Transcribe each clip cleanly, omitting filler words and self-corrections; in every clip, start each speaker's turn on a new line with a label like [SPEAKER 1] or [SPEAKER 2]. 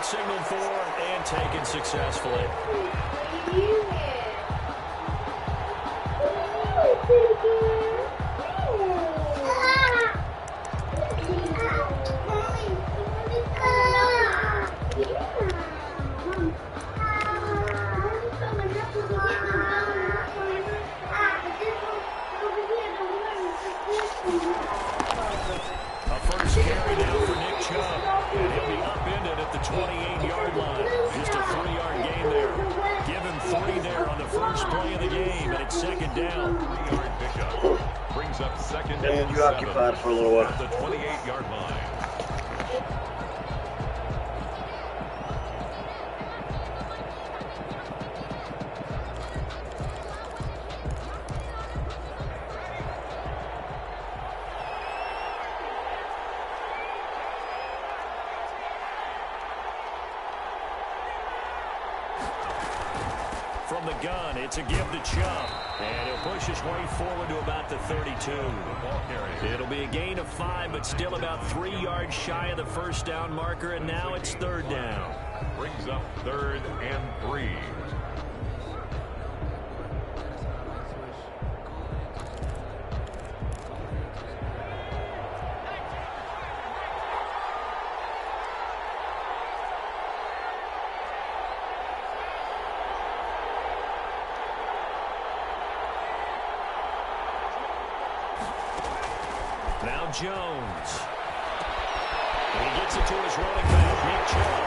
[SPEAKER 1] signaled for and taken successfully. A first carry now for Nick Chubb. And he'll be upended at the 28-yard line. Just a 3-yard gain there. Give him 3 there on the first play of the game, and it's second down.
[SPEAKER 2] 3-yard pickup. Brings up second and
[SPEAKER 3] you occupied for a little while.
[SPEAKER 2] At the 28-yard line.
[SPEAKER 1] From the gun, it's a give to Chubb. And he'll push his way forward to about the 32. It'll be a gain of 5, but still about 3 yards shy of the first down marker, and now it's third down.
[SPEAKER 2] Brings up 3rd and 3.
[SPEAKER 1] Now Jones. And he gets it to his running back, Nick Chubb.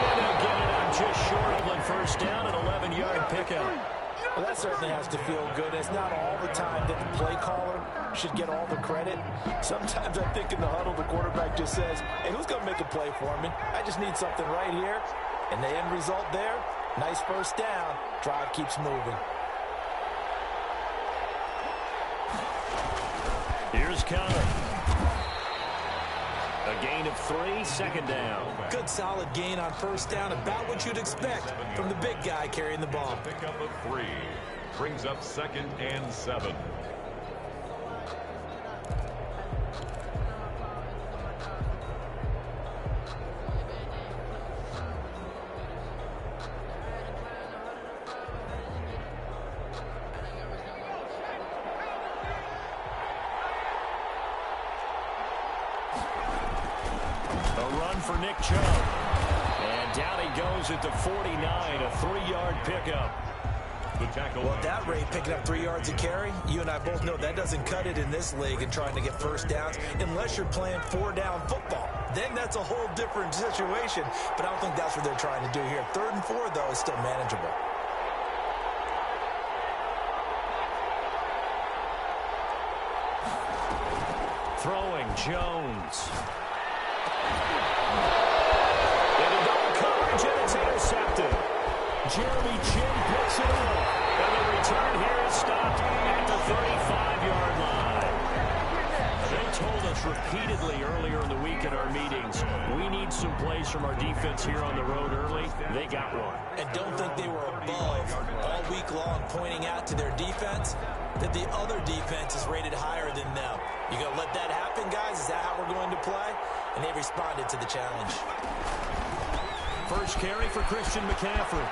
[SPEAKER 1] And he'll get it out just short of the first down, an 11-yard pickup.
[SPEAKER 4] Well, that certainly has to feel good. It's not all the time that the play caller should get all the credit. Sometimes I think in the huddle, the quarterback just says, hey, who's going to make a play for me? I just need something right here. And the end result there, nice first down. Drive keeps moving.
[SPEAKER 1] Here's Connor. A gain of 3, second down.
[SPEAKER 4] Good solid gain on first down, about what you'd expect from the big guy carrying the ball.
[SPEAKER 2] Pickup of 3. Brings up 2nd and 7.
[SPEAKER 1] For Nick Chubb. And down he goes at the 49, a 3-yard pickup.
[SPEAKER 2] The tackle.
[SPEAKER 4] Well, at that rate, picking up 3 yards a carry, you and I both know that doesn't cut it in this league and trying to get first downs unless you're playing 4-down football. Then that's a whole different situation, but I don't think that's what they're trying to do here. 3rd and 4, though, is still manageable.
[SPEAKER 1] Throwing Jones. It's intercepted. Jeremy Chin picks it up. And the return here is stopped at the 35-yard line. They told us repeatedly earlier in the week in our meetings, we need some plays from our defense here on the road early. They got one.
[SPEAKER 4] And don't think they were above all week long pointing out to their defense that the other defense is rated higher than them. You going to let that happen, guys? Is that how we're going to play? And they responded to the challenge.
[SPEAKER 1] First carry for Christian McCaffrey.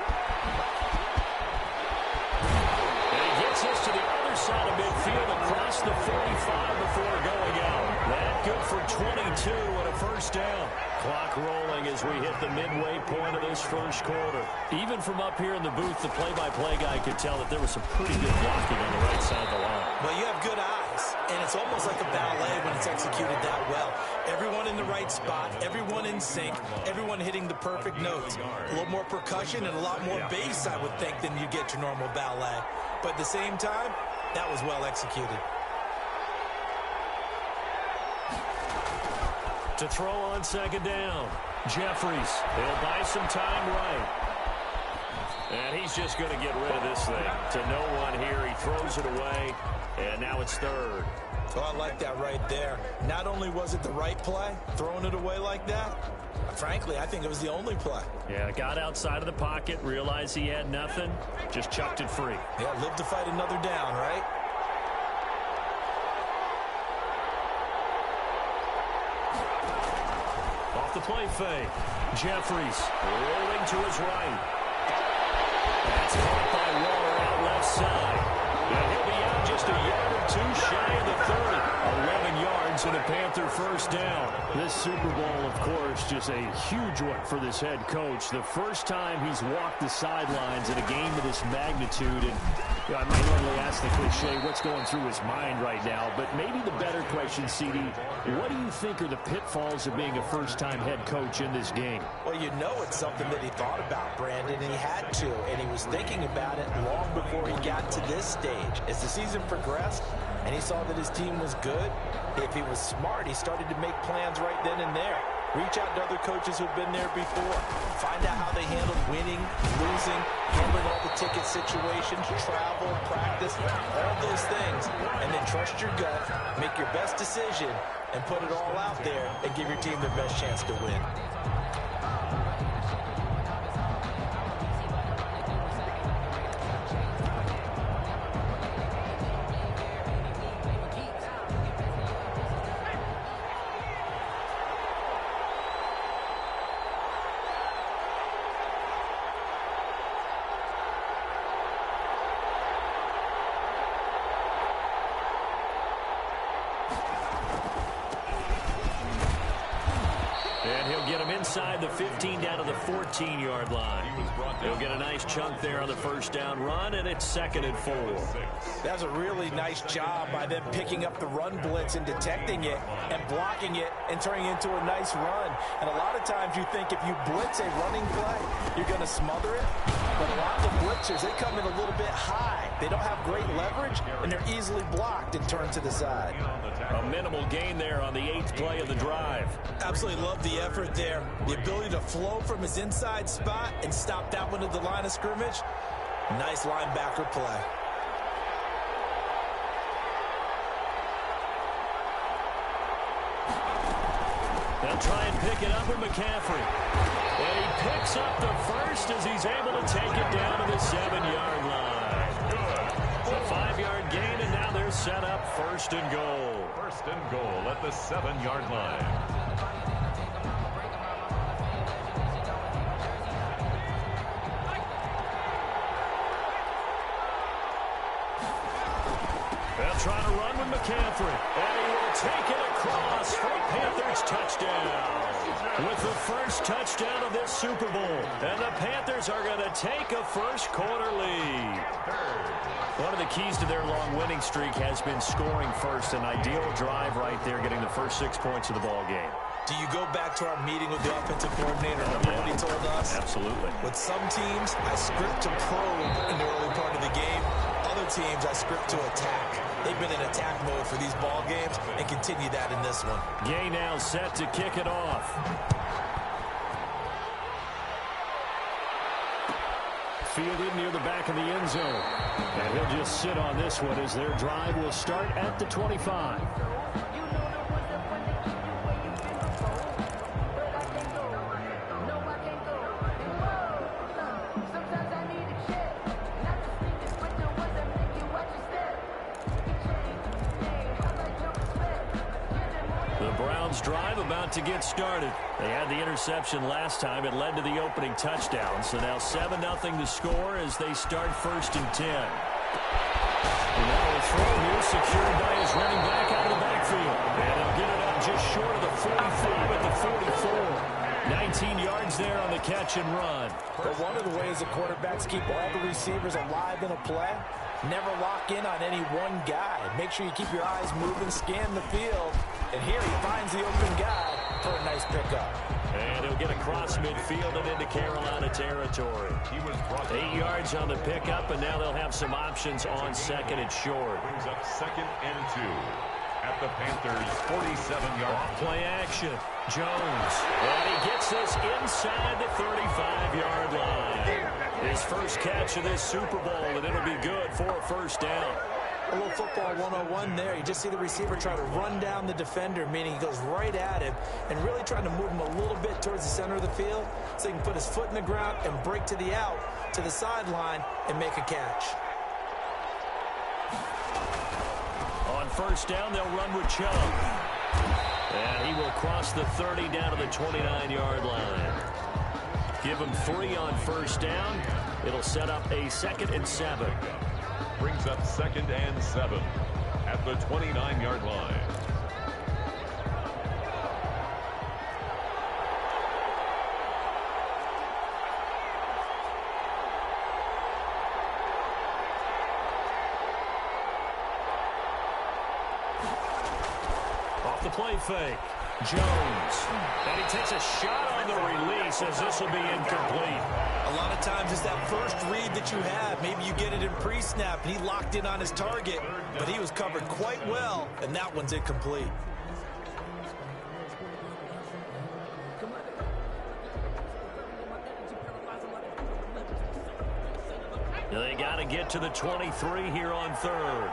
[SPEAKER 1] And he gets this to the other side of midfield across the 45 before going out. That good for 22 and a first down. Clock rolling as we hit the midway point of this first quarter. Even from up here in the booth, the play-by-play guy could tell that there was some pretty good blocking on the right side of the line.
[SPEAKER 4] Well, you have good eyes, and it's almost like a ballet when it's executed that well. Everyone in the right spot, everyone in sync, everyone hitting the perfect notes. A little more percussion and a lot more bass, I would think, than you get your normal ballet. But at the same time, that was well executed.
[SPEAKER 1] To throw on second down, Jeffries. He'll buy some time right. And he's just going to get rid of this thing. To no one here, he throws it away, and now it's third.
[SPEAKER 4] Oh, I like that right there. Not only was it the right play, throwing it away like that, frankly, I think it was the only play.
[SPEAKER 1] Yeah, got outside of the pocket, realized he had nothing, just chucked it free.
[SPEAKER 4] Yeah, live to fight another down, right?
[SPEAKER 1] Off the play fake. Jeffries rolling to his right. That's caught by Waller out left side. And he'll be out just a yard or two shy of the 30. 11 yards and a Panther first down. This Super Bowl, of course, just a huge one for this head coach. The first time he's walked the sidelines in a game of this magnitude. And I might normally ask the cliche, what's going through his mind right now? But maybe the better question, CD, what do you think are the pitfalls of being a first-time head coach in this game?
[SPEAKER 4] Well, you know it's something that he thought about, Brandon, and he had to. And he was thinking about it long before he got to this stage. As the season progressed and he saw that his team was good, if he was smart, he started to make plans right then and there. Reach out to other coaches who've been there before. Find out how they handled winning, losing, handling all the ticket situations, travel, practice, all those things. And then trust your gut, make your best decision, and put it all out there and give your team their best chance to win.
[SPEAKER 1] Inside the 15 down to the 14-yard line. He'll get a nice chunk there on the first down run, and it's 2nd and 4.
[SPEAKER 4] That's a really nice job by them picking up the run blitz and detecting it and blocking it and turning it into a nice run. And a lot of times you think if you blitz a running play, you're going to smother it. But a lot of the blitzers, they come in a little bit high. They don't have great leverage, and they're easily blocked and turned to the side.
[SPEAKER 1] A minimal gain there on the 8th play of the drive.
[SPEAKER 4] Absolutely love the effort there. The ability to flow from his inside spot and stop that one at the line of scrimmage. Nice linebacker play.
[SPEAKER 1] They'll try and pick it up with McCaffrey. And he picks up the first as he's able to take it down to the 7-yard line. A 5-yard gain, and now they're set up 1st and goal.
[SPEAKER 2] 1st and goal at the 7-yard line.
[SPEAKER 1] They'll try to run with McCaffrey. And he will take it across for a Panthers touchdown. With the first touchdown of this Super Bowl. And the Panthers are going to take a first-quarter lead. One of the keys to their long winning streak has been scoring first. An ideal drive right there, getting the first 6 points of the ball game.
[SPEAKER 4] Do you go back to our meeting with the offensive coordinator? Remember what he told us?
[SPEAKER 1] Absolutely.
[SPEAKER 4] With some teams, I script to probe in the early part of the game. Other teams, I script to attack. They've been in attack mode for these ball games and continue that in this one.
[SPEAKER 1] Gay now set to kick it off. Fielded near the back of the end zone. And he'll just sit on this one as their drive will start at the 25. Drive about to get started. They had the interception last time. It led to the opening touchdown. So now 7-0 to score as they start 1st and 10. And now a throw here secured by his running back out of the backfield. And he'll get it out just short of the 45 at the 44. 19 yards there on the catch and run.
[SPEAKER 4] But one of the ways the quarterbacks keep all the receivers alive in a play, never lock in on any one guy. Make sure you keep your eyes moving, scan the field. And here he finds the open guy for a nice pickup.
[SPEAKER 1] And he'll get across midfield and into Carolina territory. 8 yards on the pickup, and now they'll have some options on 2nd and short.
[SPEAKER 2] Brings up 2nd and 2 at the Panthers' 47-yard line.
[SPEAKER 1] Play action. Jones. And he gets this inside the 35-yard line. His first catch of this Super Bowl, and it'll be good for a first down.
[SPEAKER 4] A little football 101 there. You just see the receiver try to run down the defender, meaning he goes right at him and really trying to move him a little bit towards the center of the field so he can put his foot in the ground and break to the out, to the sideline, and make a catch. On
[SPEAKER 1] 1st down, they'll run with Chubb. And he will cross across the 30 down to the 29-yard line. Give them 3 on first down. It'll set up a 2nd and 7.
[SPEAKER 2] Brings up 2nd and 7 at the 29-yard line.
[SPEAKER 1] Off the play fake. Jones. And he takes a shot on the release as this will be incomplete.
[SPEAKER 4] A lot of times it's that first read that you have. Maybe you get it in pre-snap and he locked in on his target, but he was covered quite well, and that one's incomplete.
[SPEAKER 1] They got to get to the 23 here on 3rd.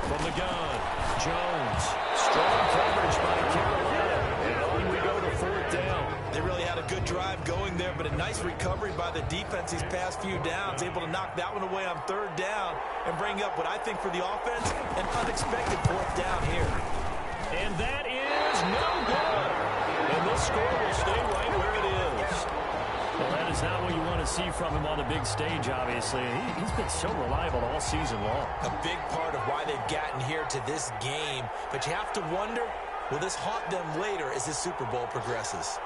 [SPEAKER 1] From the gun, Jones. Strong coverage by Carolina. And on we go to 4th down.
[SPEAKER 4] They really had a good drive going there, but a nice recovery by the defense these past few downs. Able to knock that one away on 3rd down and bring up what I think for the offense, an unexpected 4th down here.
[SPEAKER 1] And that is no good. And this score will stay right where it is. Well, that is not what you want to see from him on the big stage, obviously. He's been so reliable all season long. A big part of why they've gotten here to this game. But you have to wonder, will this haunt them later as this Super Bowl progresses?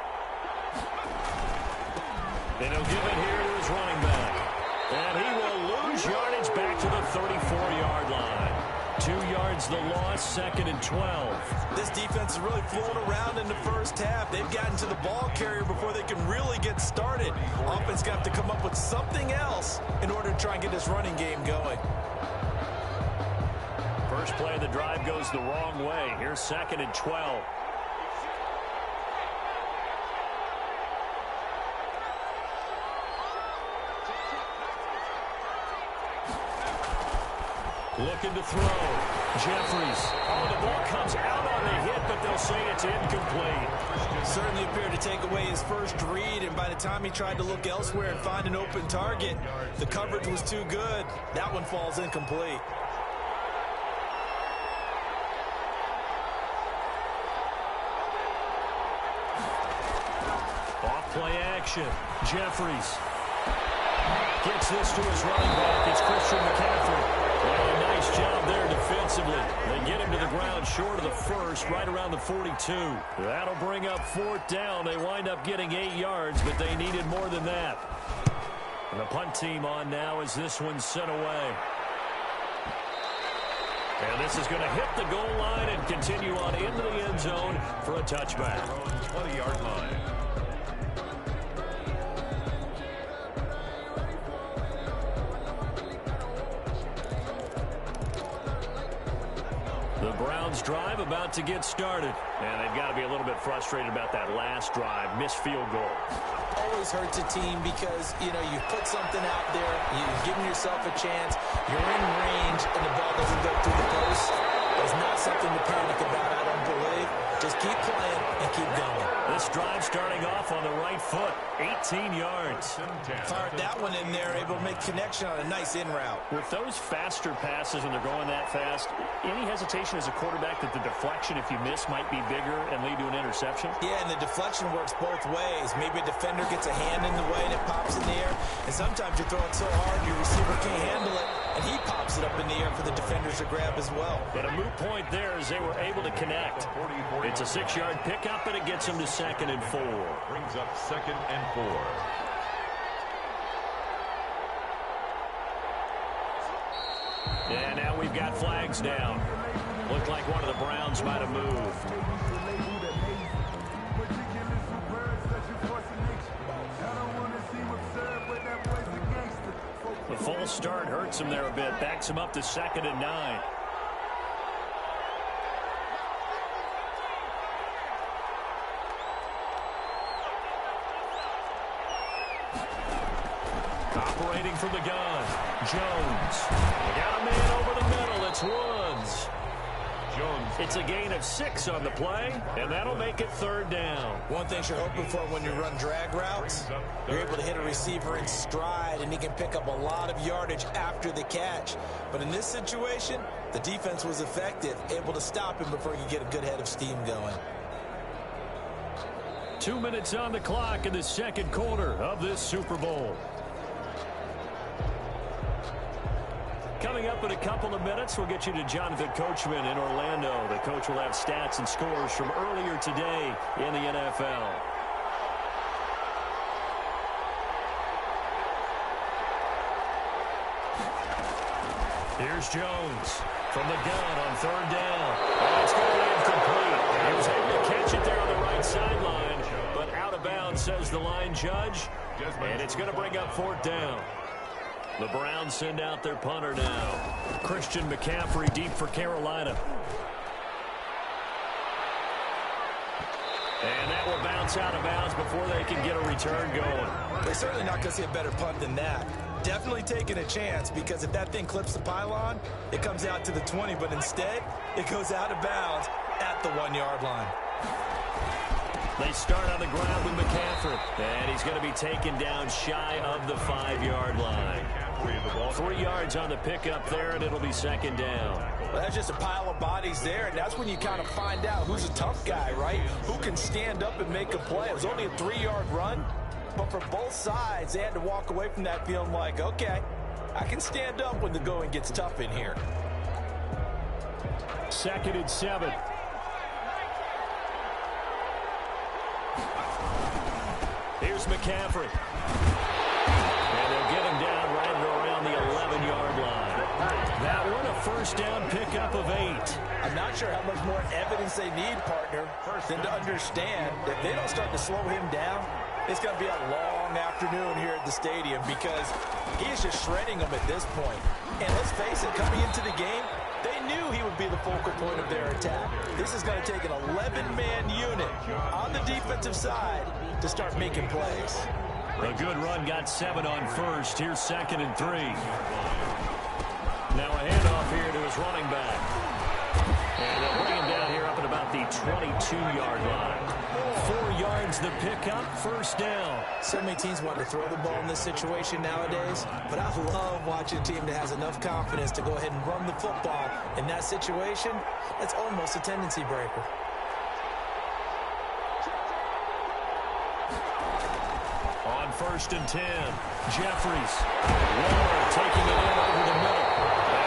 [SPEAKER 1] And he'll give it here to his running back. And he will lose yardage back to the 34-yard line. 2 yards the loss, 2nd and 12.
[SPEAKER 4] This defense is really flown around in the first half. They've gotten to the ball carrier before they can really get started. Offense got to come up with something else in order to try and get this running game going.
[SPEAKER 1] First play of the drive goes the wrong way. Here's 2nd and 12. Looking to throw. Jeffries. Oh, the ball comes out on the hit, but they'll say it's incomplete.
[SPEAKER 4] Certainly appeared to take away his first read, and by the time he tried to look elsewhere and find an open target, the coverage was too good. That one falls incomplete.
[SPEAKER 1] Off play action. Jeffries gets this to his running back. It's Christian McCaffrey. Well, a nice job there defensively. They get him to the ground short of the first, right around the 42. That'll bring up 4th down. They wind up getting 8 yards, but they needed more than that. And the punt team on now as this one's sent away. And this is going to hit the goal line and continue on into the end zone for a touchback.
[SPEAKER 2] 20-yard line.
[SPEAKER 1] The Browns drive about to get started. And they've got to be a little bit frustrated about that last drive. Missed field goal.
[SPEAKER 4] Always hurts a team because, you know, you put something out there, you've given yourself a chance, you're in range, and the ball doesn't go through the post. It's not something to panic about, I don't believe. Just keep playing and keep going.
[SPEAKER 1] This drive starting off on the right foot. 18 yards.
[SPEAKER 4] Fired that one in there, able to make connection on a nice in route.
[SPEAKER 1] With those faster passes when they're going that fast, any hesitation as a quarterback that the deflection, if you miss, might be bigger and lead to an interception?
[SPEAKER 4] Yeah, and the deflection works both ways. Maybe a defender gets a hand in the way and it pops in the air. And sometimes you're throwing so hard your receiver can't handle it, and he pops it up in the air for the defenders to grab as well.
[SPEAKER 1] But a moot point there as they were able to connect. It's a 6-yard pickup, and it gets them to 2nd and 4.
[SPEAKER 2] Brings up 2nd and 4.
[SPEAKER 1] And now we've got flags down. Looked like one of the Browns might have moved. The false start hurts him there a bit. Backs him up to 2nd and 9. Operating from the gun. Jones. Got a man over the middle. It's Woods. It's a gain of 6 on the play, and that'll make it 3rd down.
[SPEAKER 4] One thing you're hoping for when you run drag routes, you're able to hit a receiver in stride, and he can pick up a lot of yardage after the catch. But in this situation, the defense was effective, able to stop him before he could get a good head of steam going.
[SPEAKER 1] 2 minutes on the clock in the second quarter of this Super Bowl. Coming up in a couple of minutes, we'll get you to Jonathan Coachman in Orlando. The coach will have stats and scores from earlier today in the NFL. Here's Jones from the gun on 3rd down. And it's going to be incomplete. He was able to catch it there on the right sideline, but out of bounds, says the line judge. And it's going to bring up 4th down. The Browns send out their punter now. Christian McCaffrey deep for Carolina. And that will bounce out of bounds before they can get a return going.
[SPEAKER 4] They're certainly not going to see a better punt than that. Definitely taking a chance, because if that thing clips the pylon, it comes out to the 20, but instead, it goes out of bounds at the 1-yard line.
[SPEAKER 1] They start on the ground with McCaffrey, and he's going to be taken down shy of the 5-yard line. 3 yards on the pickup there, and it'll be 2nd down.
[SPEAKER 4] Well, that's just a pile of bodies there, and that's when you kind of find out who's a tough guy, right? Who can stand up and make a play. It was only a 3-yard run, but for both sides, they had to walk away from that feeling like, okay, I can stand up when the going gets tough in here.
[SPEAKER 1] 2nd and 7. Here's McCaffrey. And they'll get him down right around the 11-yard line. That one, a 1st down pickup of 8.
[SPEAKER 4] I'm not sure how much more evidence they need, partner, than to understand that if they don't start to slow him down, it's going to be a long afternoon here at the stadium, because he is just shredding them at this point. And let's face it, coming into the game, they knew he would be the focal point of their attack. This is going to take an 11-man unit on the defensive side to start making plays.
[SPEAKER 1] A good run got 7 on 1st. Here's 2nd and 3. Now a handoff here to his running back. And they'll bring him down here up at about the 22-yard line. 4 yards the pickup, 1st down.
[SPEAKER 4] So many teams want to throw the ball in this situation nowadays, but I love watching a team that has enough confidence to go ahead and run the football. In that situation, that's almost a tendency breaker.
[SPEAKER 1] On 1st and 10, Jeffries. Waller taking it in over the middle.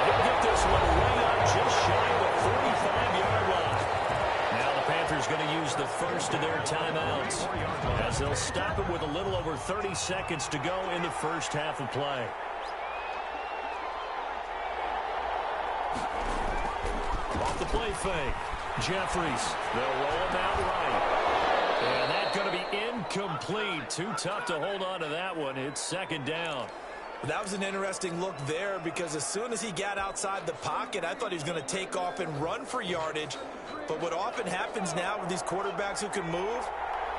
[SPEAKER 1] He'll get this one way up just shy of the 45-yard line. Now the Panthers going to use the first of their timeouts, as they'll stop it with a little over 30 seconds to go in the first half of play. Off the play fake, Jeffries. They'll roll him out right. And that's going to be incomplete. Too tough to hold on to that one. It's 2nd down.
[SPEAKER 4] That was an interesting look there, because as soon as he got outside the pocket, I thought he was going to take off and run for yardage. But what often happens now with these quarterbacks who can move,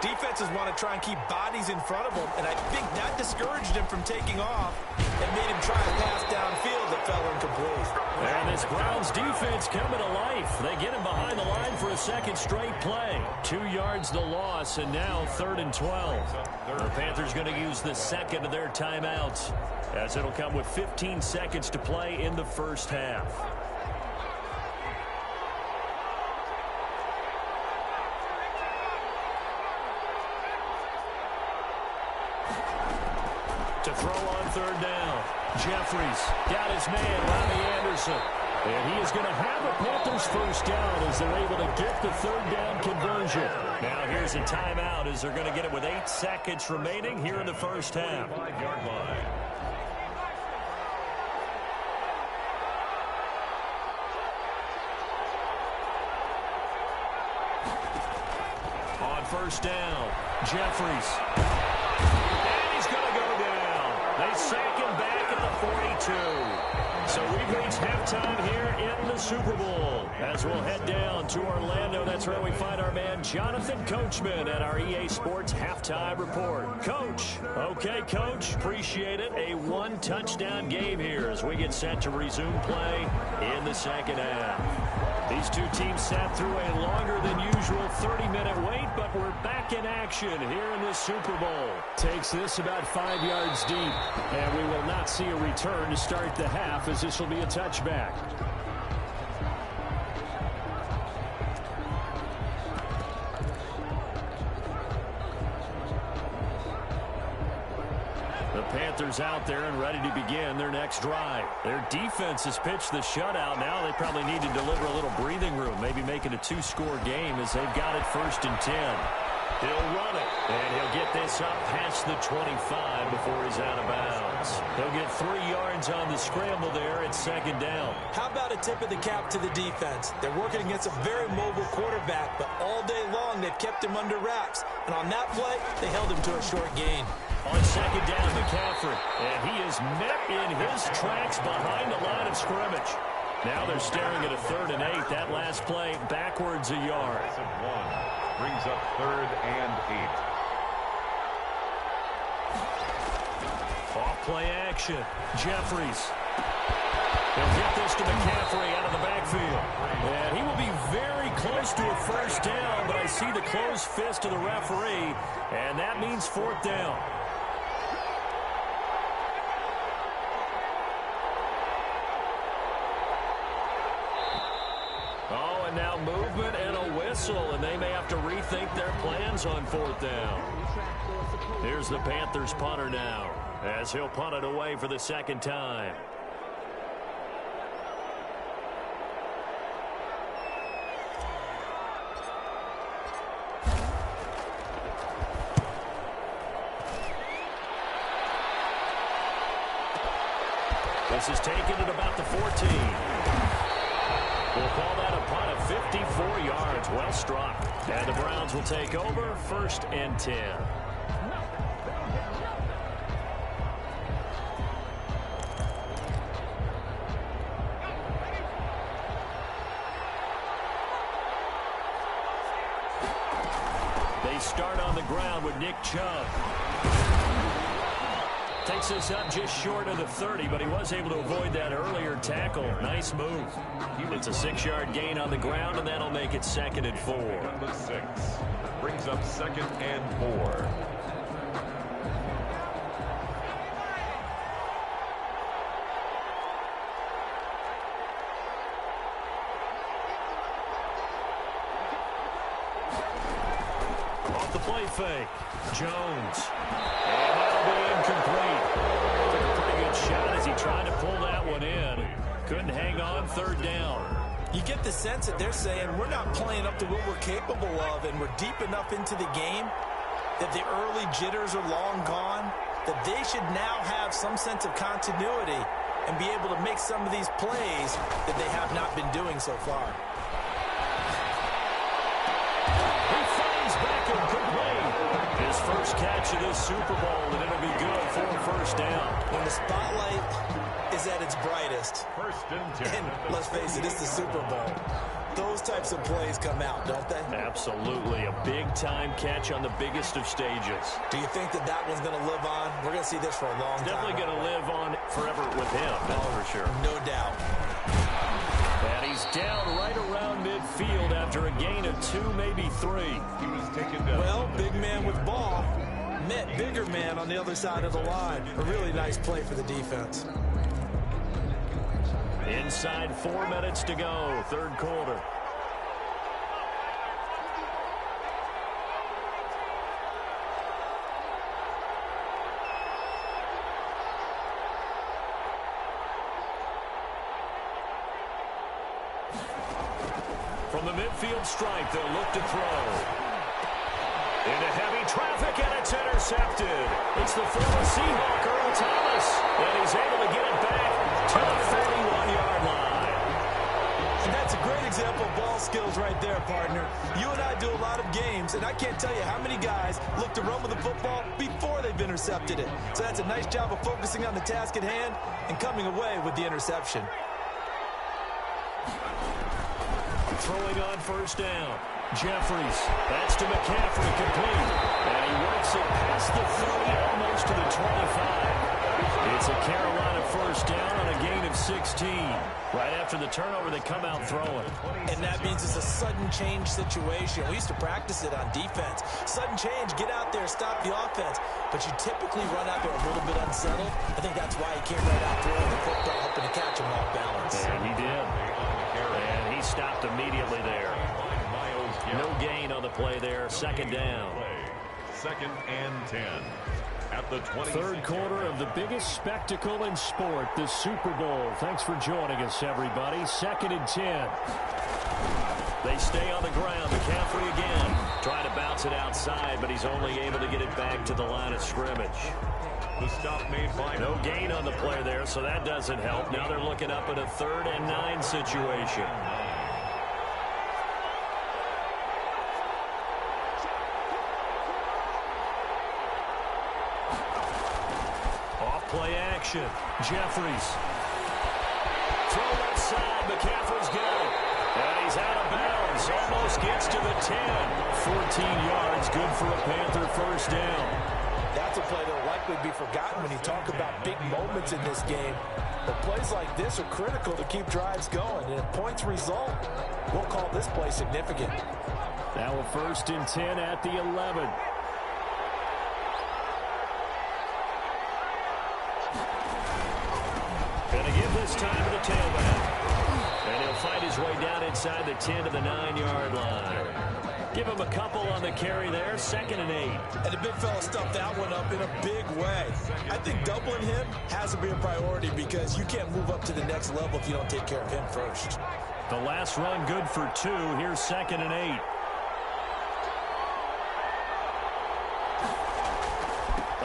[SPEAKER 4] defenses want to try and keep bodies in front of them, and I think that discouraged him from taking off and made him try a pass downfield that fell incomplete.
[SPEAKER 1] And this Browns defense coming to life. They get him behind the line for a 2nd straight play. 2 yards the loss, and now 3rd and 12. The Panthers going to use the 2nd of their timeouts, as it'll come with 15 seconds to play in the first half. To throw on 3rd down, Jeffries got his man, Robbie Anderson. And he is going to have the Panthers 1st down as they're able to get the 3rd down conversion. Now here's a timeout as they're going to get it with 8 seconds remaining here in the first half. On 1st down, Jeffries. And he's going to go down. They sack him back at the 42. So we've reached halftime here in the Super Bowl. As we'll head down to Orlando, that's where we find our man Jonathan Coachman at our EA Sports Halftime Report. Coach. Okay, Coach. Appreciate it. A 1-touchdown game here as we get set to resume play in the second half. These two teams sat through a longer than usual 30-minute wait, but we're back in action here in the Super Bowl. Takes this about 5 yards deep, and we will not see a return to start the half, as this will be a touchback. The Panthers out there and ready to begin their next drive. Their defense has pitched the shutout. Now they probably need to deliver a little breathing room, maybe make it a two-score game as they've got it 1st and 10. He'll run it, and he'll get this up past the 25 before he's out of bounds. He'll get 3 yards on the scramble there at 2nd down.
[SPEAKER 4] How about a tip of the cap to the defense? They're working against a very mobile quarterback, but all day long they've kept him under wraps. And on that play, they held him to a short gain.
[SPEAKER 1] On 2nd down, McCaffrey, and he is met in his tracks behind the line of scrimmage. Now they're staring at a 3rd and 8. That last play backwards a yard.
[SPEAKER 2] Brings up 3rd and 8.
[SPEAKER 1] Off play action. Jeffries. He'll get this to McCaffrey out of the backfield. And he will be very close to a 1st down, but I see the closed fist of the referee, and that means 4th down. Oh, and now movement and a whistle, and they may have to rethink their plans on 4th down. Here's the Panthers punter now, as he'll punt it away for the 2nd time. This is taken at about the 14. We'll call that a punt of 54 yards. Well struck. And the Browns will take over 1st and 10. They start on the ground with Nick Chubb. Takes us up just short of the 30, but he was able to avoid that earlier tackle. Nice move. It's a 6-yard gain on the ground, and that'll make it 2nd and 4.
[SPEAKER 2] Number 6 brings up 2nd and 4.
[SPEAKER 1] Off the play fake. Jones. And that'll be incomplete. Took a pretty good shot as he tried to pull that one in. Couldn't hang on. 3rd down.
[SPEAKER 4] You get the sense that they're saying we're not playing up to what we're capable of, and we're deep enough into the game that the early jitters are long gone, that they should now have some sense of continuity and be able to make some of these plays that they have not been doing so far.
[SPEAKER 1] He finds back incomplete. His first catch of this Super Bowl, and it'll be good for a 1st down.
[SPEAKER 4] When the spotlight is at its brightest,
[SPEAKER 2] 1st and 10.
[SPEAKER 4] and let's face it, it's the Super Bowl, those types of plays come out, don't they?
[SPEAKER 1] Absolutely. A big-time catch on the biggest of stages.
[SPEAKER 4] Do you think that that one's going to live on? We're going to see this for a long time.
[SPEAKER 1] Definitely going to live on forever with him, that's for sure.
[SPEAKER 4] No doubt.
[SPEAKER 1] And he's down right around midfield after a gain of 2, maybe 3.
[SPEAKER 2] He was taken down.
[SPEAKER 4] Well, big man with ball met bigger man on the other side of the line. A really nice play for the defense.
[SPEAKER 1] Inside 4 minutes to go, 3rd quarter. From the midfield stripe, they'll look to throw. Into heavy traffic, and it's intercepted. It's the former Seahawk, Earl Thomas, and he's able to get it back to the 31-yard line.
[SPEAKER 4] And that's a great example of ball skills right there, partner. You and I do a lot of games, and I can't tell you how many guys look to run with the football before they've intercepted it. So that's a nice job of focusing on the task at hand and coming away with the interception.
[SPEAKER 1] Throwing on 1st down. Jeffries. That's to McCaffrey, complete. And he works it past the 30, almost to the 25. It's a Carolina first down on a gain of 16. Right after the turnover, they come out throwing.
[SPEAKER 4] And that means it's a sudden change situation. We used to practice it on defense. Sudden change, get out there, stop the offense. But you typically run out there a little bit unsettled. I think that's why he came right out throwing the football, hoping to catch him off balance.
[SPEAKER 1] And he did. And he stopped immediately there. No gain on the play there. Second down.
[SPEAKER 2] Second and 10. At the 20.
[SPEAKER 1] Third quarter of the biggest spectacle in sport, the Super Bowl. Thanks for joining us, everybody. Second and 10. They stay on the ground. McCaffrey again. Trying to bounce it outside, but he's only able to get it back to the line of scrimmage.
[SPEAKER 2] The stop made by
[SPEAKER 1] no gain on the play there, so that doesn't help. Now they're looking up at a 3rd and 9 situation. Play action. Jeffries. Throw left side. McCaffrey's got it. And he's out of bounds. Almost gets to the 10. 14 yards. Good for a Panther first down.
[SPEAKER 4] That's a play that will likely be forgotten when you talk about big moments in this game. But plays like this are critical to keep drives going. And if points result, we'll call this play significant.
[SPEAKER 1] Now a 1st and 10 at the 11. Going to give this time to the tailback. And he'll fight his way down inside the 10 to the 9-yard line. Give him a couple on the carry there. 2nd and 8.
[SPEAKER 4] And the big fella stuffed that one up in a big way. I think doubling him has to be a priority because you can't move up to the next level if you don't take care of him first.
[SPEAKER 1] The last run good for 2. Here's 2nd and 8.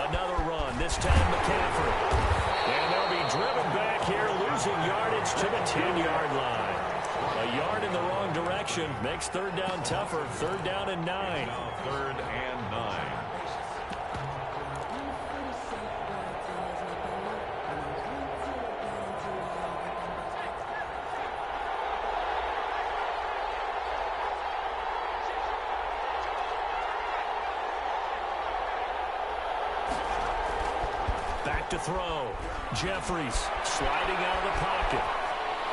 [SPEAKER 1] Another run. This time McCaffrey. And they'll be driven back here, losing yardage to the 10-yard line. A yard in the wrong direction makes 3rd down tougher. 3rd down and 9.
[SPEAKER 2] 3rd and 9.
[SPEAKER 1] Back to throw. Jeffries sliding out of the pocket.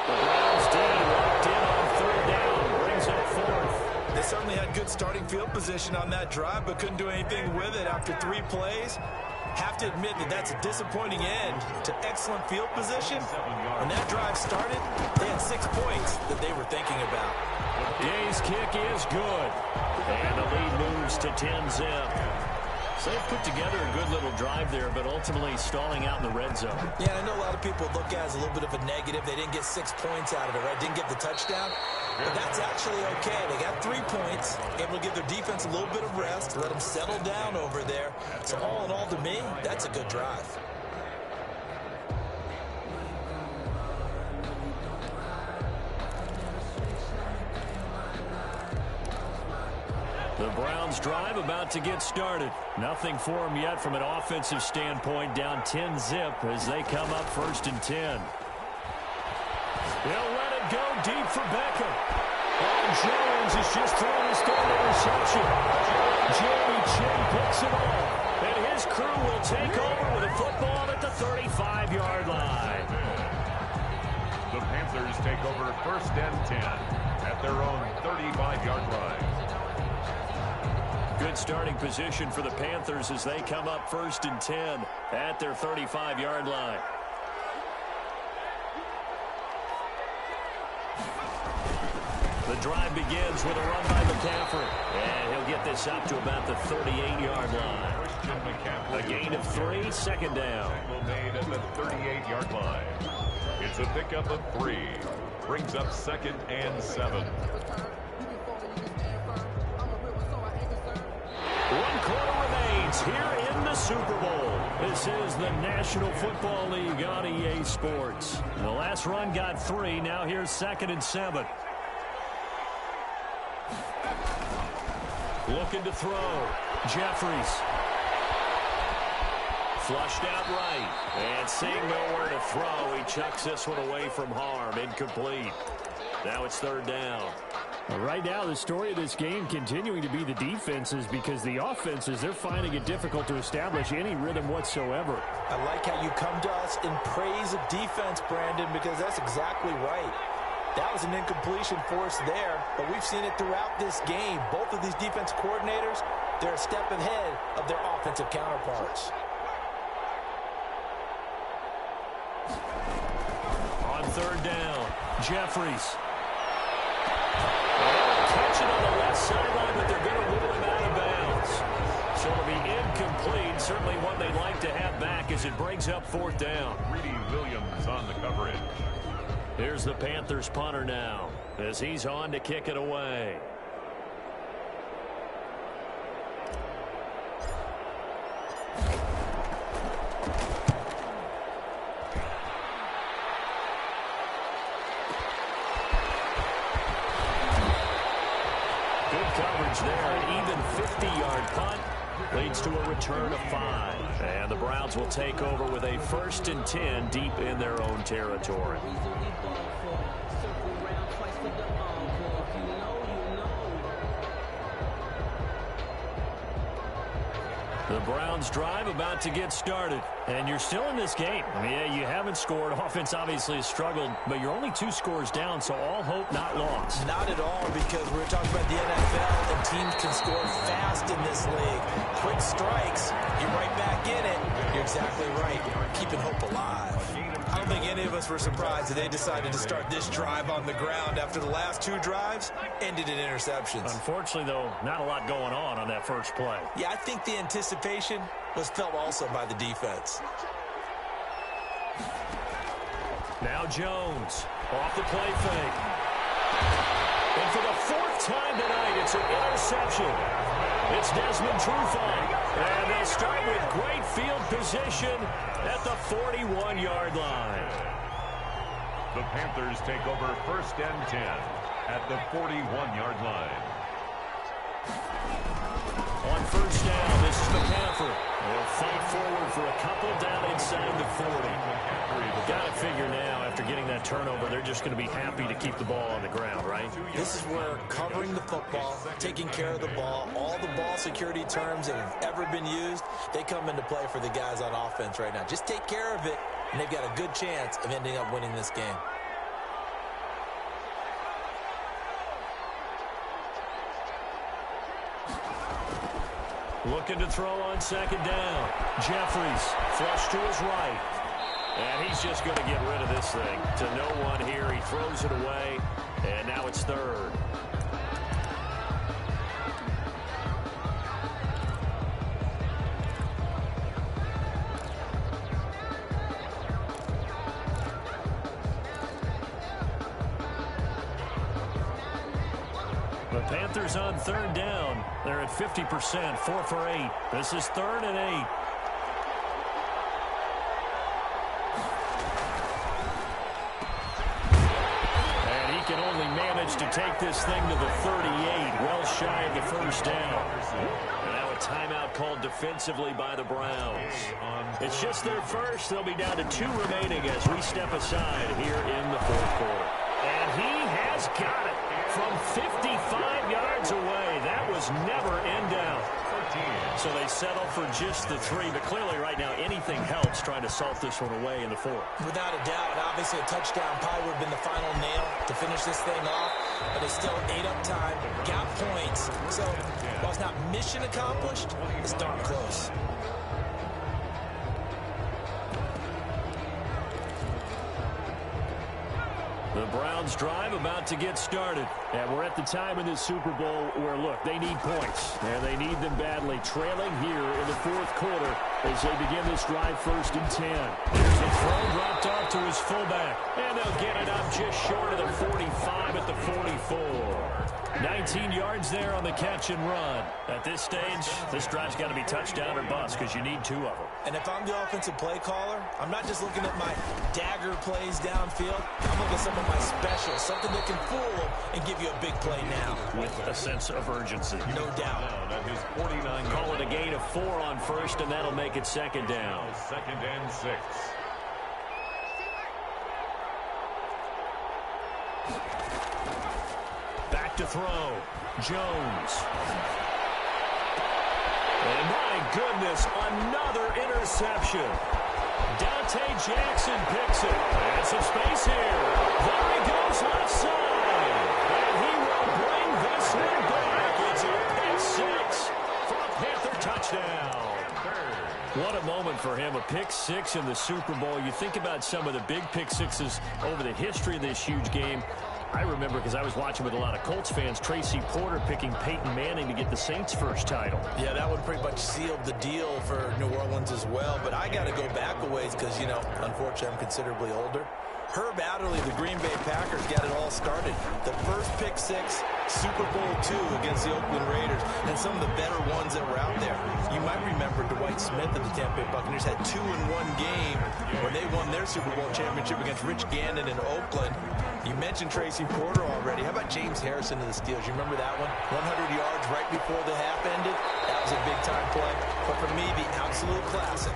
[SPEAKER 1] The Browns D locked in on 3rd down. Brings up 4th.
[SPEAKER 4] They certainly had good starting field position on that drive, but couldn't do anything with it after 3 plays. Have to admit that that's a disappointing end to excellent field position. When that drive started, they had 6 points that they were thinking about.
[SPEAKER 1] Day's kick is good. And the lead moves to 10-zip. So they put together a good little drive there, but ultimately stalling out in the red zone.
[SPEAKER 4] Yeah, I know a lot of people look at it as a little bit of a negative. They didn't get 6 points out of it, right? Didn't get the touchdown. But that's actually okay. They got 3 points, able to give their defense a little bit of rest, let them settle down over there. So all in all, to me, that's a good drive.
[SPEAKER 1] The Browns drive about to get started. Nothing for them yet from an offensive standpoint, down 10-zip as they come up 1st and 10. They'll let it go deep for Beckham. And Jones has just thrown his 3rd interception. Jeremy Chin picks it off. And his crew will take over with a football at the 35-yard line.
[SPEAKER 2] The Panthers take over 1st and 10 at their own 35-yard line.
[SPEAKER 1] Good starting position for the Panthers as they come up 1st and 10 at their 35-yard line. The drive begins with a run by McCaffrey. And he'll get this up to about the 38-yard line. A gain of 3, 2nd down.
[SPEAKER 2] Made at the 38-yard line. It's a pickup of 3. Brings up 2nd and 7.
[SPEAKER 1] 1 quarter remains here in the Super Bowl. This is the National Football League on EA Sports. The last run got 3. Now here's 2nd and 7. Looking to throw. Jeffries. Flushed out right. And seeing nowhere to throw, he chucks this one away from harm. Incomplete. Now it's 3rd down. Right now, the story of this game continuing to be the defenses, because the offenses, they're finding it difficult to establish any rhythm whatsoever.
[SPEAKER 4] I like how you come to us in praise of defense, Brandon, because that's exactly right. That was an incompletion for us there, but we've seen it throughout this game. Both of these defense coordinators, they're a step ahead of their offensive counterparts.
[SPEAKER 1] On third down, Jeffries. Catch it on the left sideline, but they're going to rule him out of bounds. So it'll be incomplete. Certainly one they'd like to have back as it brings up fourth down.
[SPEAKER 2] Greedy Williams on the coverage.
[SPEAKER 1] Here's the Panthers punter now as he's on to kick it away. Coverage there, an even 50-yard punt leads to a return of 5. And the Browns will take over with a 1st and 10 deep in their own territory. The Browns drive about to get started. And you're still in this game. I mean, yeah, you haven't scored. Offense obviously has struggled, but you're only 2 scores down, so all hope not lost.
[SPEAKER 4] Not at all, because we're talking about the NFL, and teams can score fast in this league. Quick strikes, you're right back in it. You're exactly right. Keeping hope alive. I don't think any of us were surprised that they decided to start this drive on the ground after the last 2 drives ended in interceptions.
[SPEAKER 1] Unfortunately, though, not a lot going on that first play.
[SPEAKER 4] Yeah, I think the anticipation was felt also by the defense.
[SPEAKER 1] Now Jones off the play fake. And for the 4th time tonight, it's an interception. It's Desmond Trufant. And they start with great field position at the 41-yard line.
[SPEAKER 2] The Panthers take over 1st and 10 at the 41-yard line.
[SPEAKER 1] On first down, this is McCaffrey. They'll fight forward for a couple down inside the 40. Got to figure now, after getting that turnover, they're just going to be happy to keep the ball on the ground, right?
[SPEAKER 4] This is where covering the football, taking care of the ball, all the ball security terms that have ever been used, they come into play for the guys on offense right now. Just take care of it, and they've got a good chance of ending up winning this game.
[SPEAKER 1] Looking to throw on second down. Jeffries, flush to his right. And he's just going to get rid of this thing to no one here. He throws it away, and now it's 3rd. The Panthers on 3rd down. They're at 50%, 4 for 8. This is 3rd and 8. And he can only manage to take this thing to the 38, well shy of the 1st down. And now a timeout called defensively by the Browns. It's just their first. They'll be down to 2 remaining as we step aside here in the 4th quarter. And he has got it. From 55 yards away. That was never in doubt. So they settle for just the 3, but clearly right now anything helps trying to salt this one away in the 4th.
[SPEAKER 4] Without a doubt, obviously a touchdown probably would have been the final nail to finish this thing off, but it's still ate up time, got points. So while it's not mission accomplished, it's darn close.
[SPEAKER 1] The Browns drive about to get started. And we're at the time in this Super Bowl where, look, they need points. And they need them badly. Trailing here in the 4th quarter as they begin this drive 1st and 10. There's a throw dropped off to his fullback. And they'll get it up just short of the 45 at the 44. 19 yards there on the catch and run. At this stage, this drive's got to be touchdown or bust because you need 2 of them.
[SPEAKER 4] And if I'm the offensive play caller, I'm not just looking at my dagger plays downfield. I'm looking at some of my specials, something that can fool them and give you a big play now.
[SPEAKER 1] With a sense of urgency.
[SPEAKER 4] No doubt.
[SPEAKER 2] At his 49.
[SPEAKER 1] Call it a gain of 4 on first, and that'll make it 2nd down.
[SPEAKER 2] 2nd and 6.
[SPEAKER 1] to throw. Jones. And my goodness, another interception. Dante Jackson picks it. And some space here. There he goes left side. And he will bring this one back. It's a pick six for a Panther touchdown. What a moment for him, a pick six in the Super Bowl. You think about some of the big pick sixes over the history of this huge game. I remember, because I was watching with a lot of Colts fans, Tracy Porter picking Peyton Manning to get the Saints' first title.
[SPEAKER 4] Yeah, that one pretty much sealed the deal for New Orleans as well. But I got to go back a ways because, you know, unfortunately I'm considerably older. Herb Adderley, the Green Bay Packers, got it all started. The first pick six, Super Bowl II against the Oakland Raiders, and some of the better ones that were out there. You might remember Dwight Smith of the Tampa Bay Buccaneers had 2 in one game when they won their Super Bowl championship against Rich Gannon in Oakland. You mentioned Tracy Porter already. How about James Harrison of the Steelers? You remember that one? 100 yards right before the half ended. That was a big-time play. But for me, the absolute classic,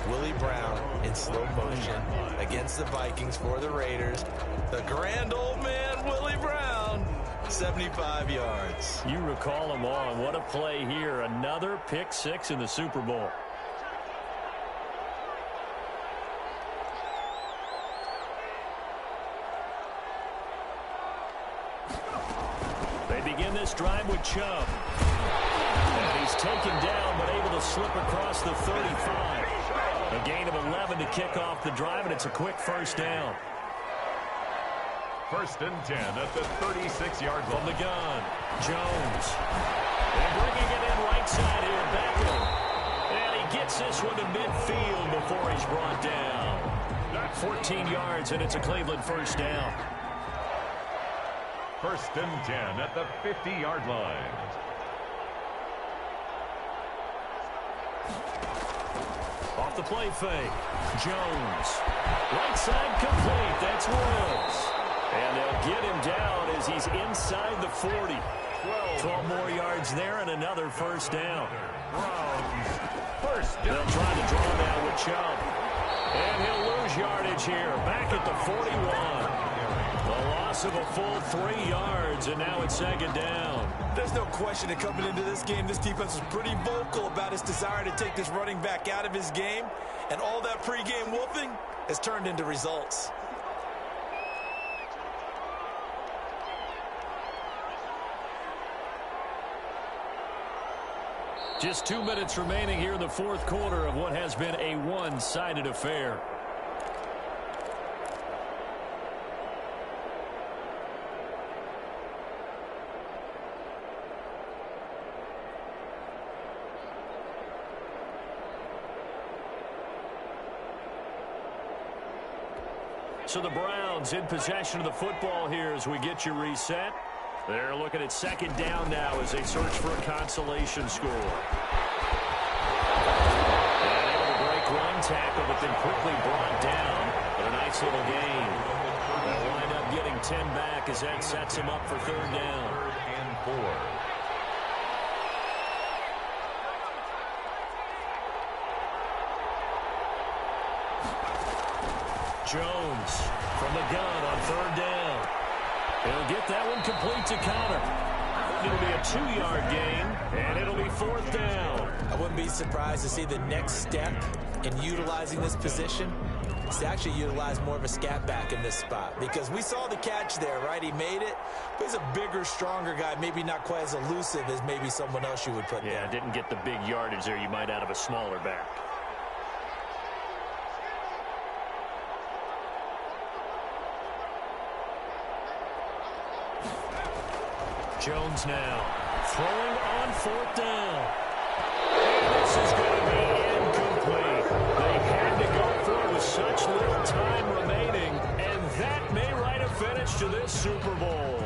[SPEAKER 4] Willie Brown in slow motion against the Vikings for the Raiders. The grand old man, Willie Brown, 75 yards.
[SPEAKER 1] You recall them all, and what a play here. Another pick six in the Super Bowl. They begin this drive with Chubb. And he's taken down, but able to slip across the 35. A gain of 11 to kick off the drive, and it's a quick first down.
[SPEAKER 2] 1st and 10 at the 36-yard line.
[SPEAKER 1] From the gun, Jones. And bringing it in right side here, Beckham. And he gets this one to midfield before he's brought down. 14 yards, and it's a Cleveland first down.
[SPEAKER 2] 1st and 10 at the 50-yard line.
[SPEAKER 1] Off the play fake, Jones. Right side complete, that's Woods. And they'll get him down as he's inside the 40. 12 more yards there and another first down. They'll try to draw now with Chubb. And he'll lose yardage here, back at the 41. The loss of a full 3 yards, and now it's 2nd down.
[SPEAKER 4] There's no question that coming into this game, this defense was pretty vocal about its desire to take this running back out of his game. And all that pregame wolfing has turned into results.
[SPEAKER 1] Just 2 minutes remaining here in the fourth quarter of what has been a one-sided affair. So the Browns in possession of the football here as we get you reset. They're looking at 2nd down now as they search for a consolation score. And able to break one tackle, but then quickly brought down. But a nice little gain. They'll wind up getting 10 back as that sets them up for 3rd down.
[SPEAKER 2] 3rd and 4.
[SPEAKER 1] Jones from the gun on 3rd down. He'll get that one complete to Connor. It'll be a 2-yard gain, and it'll be 4th down.
[SPEAKER 4] I wouldn't be surprised to see the next step in utilizing this position is to actually utilize more of a scat back in this spot. Because we saw the catch there, right? He made it, but he's a bigger, stronger guy, maybe not quite as elusive as maybe someone else you would put there.
[SPEAKER 1] Yeah, didn't get the big yardage there you might out of a smaller back. Jones now throwing on 4th down. And this is going to be incomplete. They had to go for it with such little time remaining, and that may write a finish to this Super Bowl.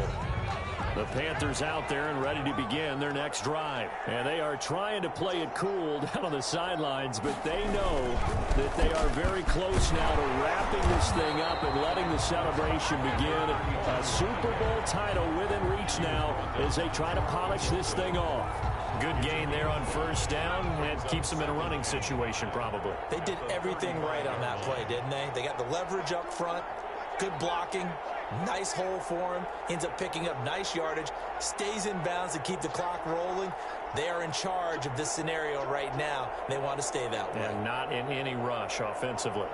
[SPEAKER 1] The Panthers out there and ready to begin their next drive. And they are trying to play it cool down on the sidelines, but they know that they are very close now to wrapping this thing up and letting the celebration begin. A Super Bowl title within reach now as they try to polish this thing off. Good gain there on 1st down. That keeps them in a running situation probably.
[SPEAKER 4] They did everything right on that play, didn't they? They got the leverage up front. Good blocking, nice hole for him. Ends up picking up nice yardage, stays in bounds to keep the clock rolling. They are in charge of this scenario right now. They want to stay that way.
[SPEAKER 1] And not in any rush offensively.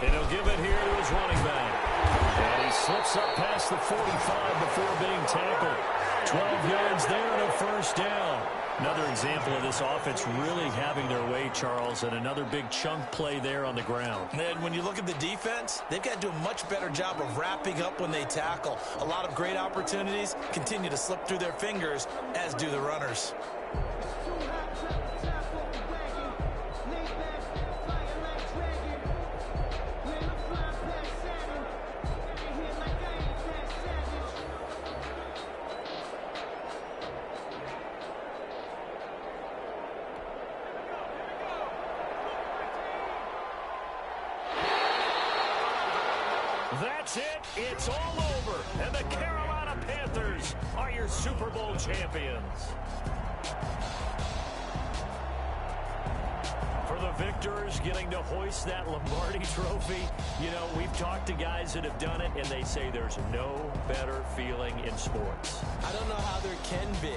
[SPEAKER 1] And he'll give it here to his running back. And he slips up past the 45 before being tackled. 12 yards there and a first down. Another example of this offense really having their way, Charles, and another big chunk play there on the ground.
[SPEAKER 4] And when you look at the defense, they've got to do a much better job of wrapping up when they tackle. A lot of great opportunities continue to slip through their fingers, as do the runners.
[SPEAKER 1] That's it. It's all over. And the Carolina Panthers are your Super Bowl champions. For the victors getting to hoist that Lombardi trophy, you know, we've talked to guys that have done it, and they say there's no better feeling in sports.
[SPEAKER 4] I don't know how there can be.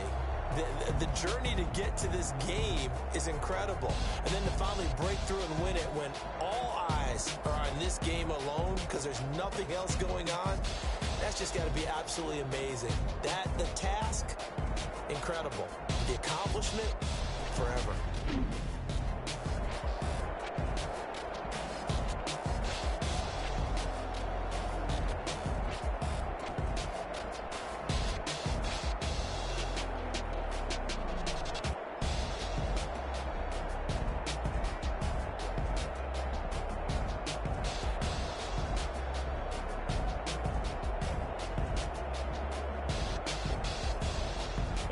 [SPEAKER 4] The journey to get to this game is incredible. And then to finally break through and win it when all eyes are on this game alone because there's nothing else going on, that's just got to be absolutely amazing. The task, incredible. The accomplishment, forever.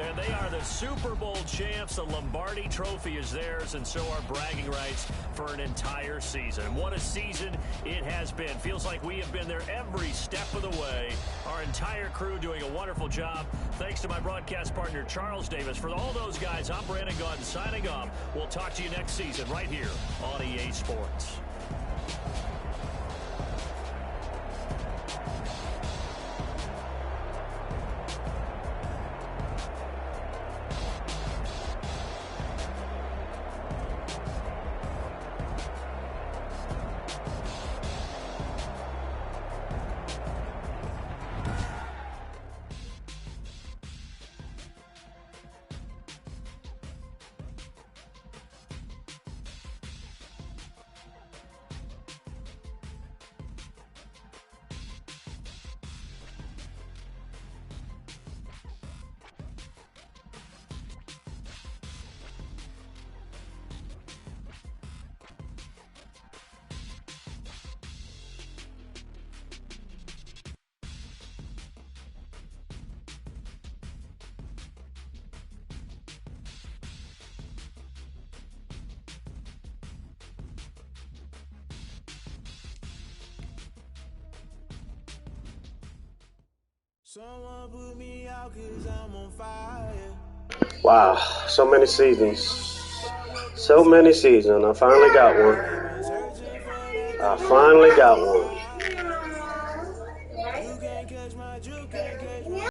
[SPEAKER 1] And they are the Super Bowl champs. The Lombardi trophy is theirs, and so are bragging rights for an entire season. What a season it has been. Feels like we have been there every step of the way. Our entire crew doing a wonderful job. Thanks to my broadcast partner, Charles Davis. For all those guys, I'm Brandon Gaudin signing off. We'll talk to you next season right here on EA Sports.
[SPEAKER 3] Someone put me out 'cause I'm on fire.
[SPEAKER 5] Wow, so many seasons. So many seasons. I finally got one. I finally got one.